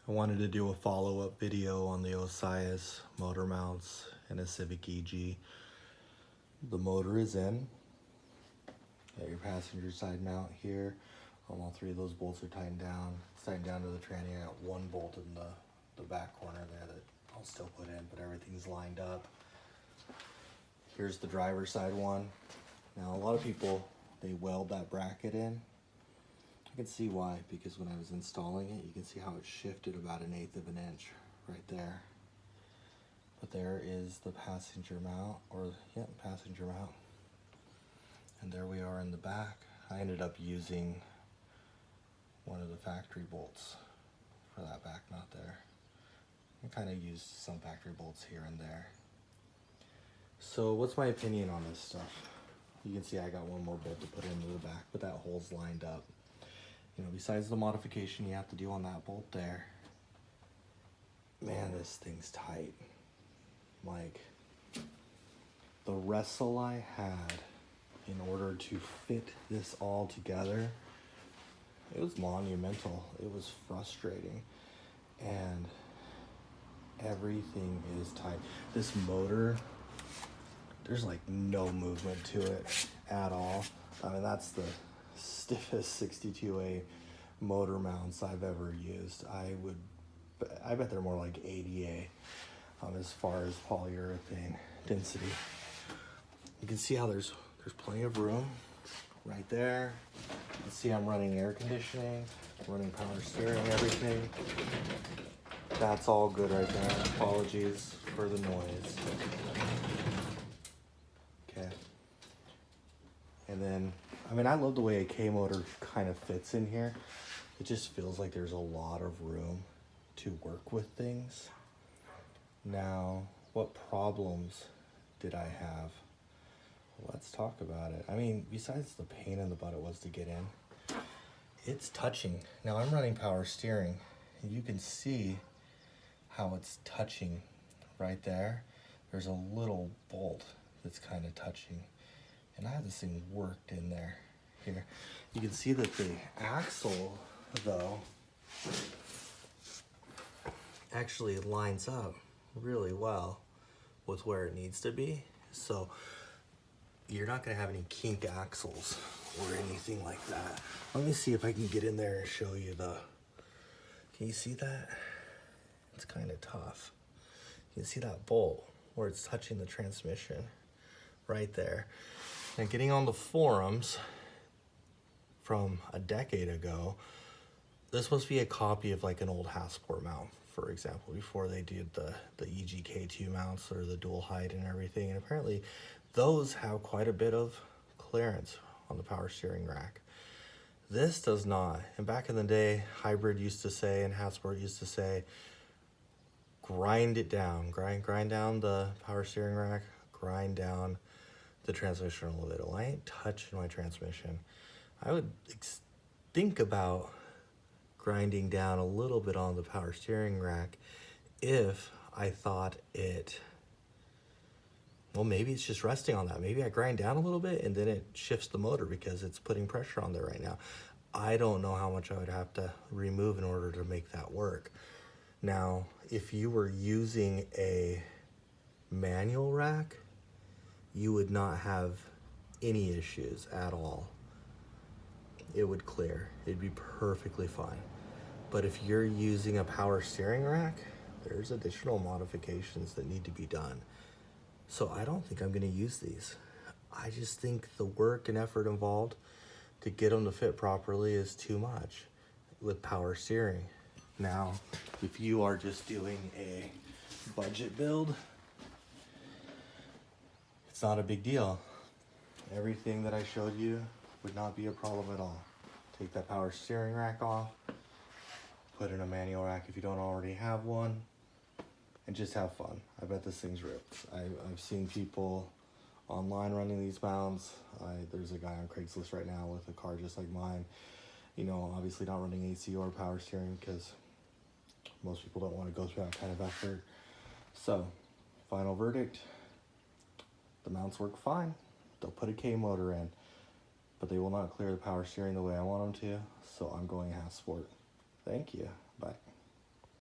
I wanted to do a follow-up video on the Osias motor mounts in a Civic EG. The motor is in. Got your passenger side mount here. All three of those bolts are tightened down. It's tightened down to the tranny. I got one bolt in the back corner there that I'll still put in, but everything's lined up. Here's the driver's side one. Now a lot of people, they weld that bracket in. I can see why, because when I was installing it, you can see how it shifted about 1/8 of an inch right there. But there is the passenger mount, passenger mount. And there we are in the back. I ended up using one of the factory bolts for that back mount there. I kind of used some factory bolts here and there. So what's my opinion on this stuff? You can see I got one more bolt to put into the back, but that hole's lined up. You know, besides the modification you have to do on that bolt there, man, this thing's tight. Like, the wrestle I had in order to fit this all together, it was monumental. It was frustrating. And everything is tight. This motor, there's like no movement to it at all. I mean, that's the stiffest 62A motor mounts I've ever used. I bet they're more like 80A as far as polyurethane density. You can see how there's plenty of room right there. You can see I'm running air conditioning, running power steering, everything. That's all good right there. Apologies for the noise. Okay. And then, I mean, I love the way a K motor kind of fits in here. It just feels like there's a lot of room to work with things. Now, what problems did I have? Let's talk about it. I mean, besides the pain in the butt it was to get in, it's touching. Now I'm running power steering, and you can see how it's touching right there. There's a little bolt that's kind of touching. And I have this thing worked in there here. You can see that the axle, though, actually lines up really well with where it needs to be. So you're not gonna have any kink axles or anything like that. Let me see if I can get in there and show you can you see that? It's kind of tough. You can see that bolt where it's touching the transmission right there. And getting on the forums from a decade ago, this must be a copy of like an old Hasport mount, for example, before they did the EGK2 mounts or the dual height and everything. And apparently those have quite a bit of clearance on the power steering rack. This does not. And back in the day, Hybrid used to say, and Hasport used to say, grind it down, grind down the power steering rack, grind down the transmission a little bit. Well, I ain't touching my transmission. I would think about grinding down a little bit on the power steering rack if I thought well, maybe it's just resting on that. Maybe I grind down a little bit and then it shifts the motor because it's putting pressure on there right now. I don't know how much I would have to remove in order to make that work. Now, if you were using a manual rack, you would not have any issues at all. It would clear. It'd be perfectly fine. But if you're using a power steering rack, there's additional modifications that need to be done. So I don't think I'm gonna use these. I just think the work and effort involved to get them to fit properly is too much with power steering. Now, if you are just doing a budget build, it's not a big deal. Everything that I showed you would not be a problem at all. Take that power steering rack off, put in a manual rack if you don't already have one, and just have fun. I bet this thing's ripped. I've seen people online running these mounts. There's a guy on Craigslist right now with a car just like mine. You know, obviously not running AC or power steering because most people don't want to go through that kind of effort. So, final verdict, the mounts work fine. They'll put a K motor in, but they will not clear the power steering the way I want them to, so I'm going Hasport. Thank you. Bye.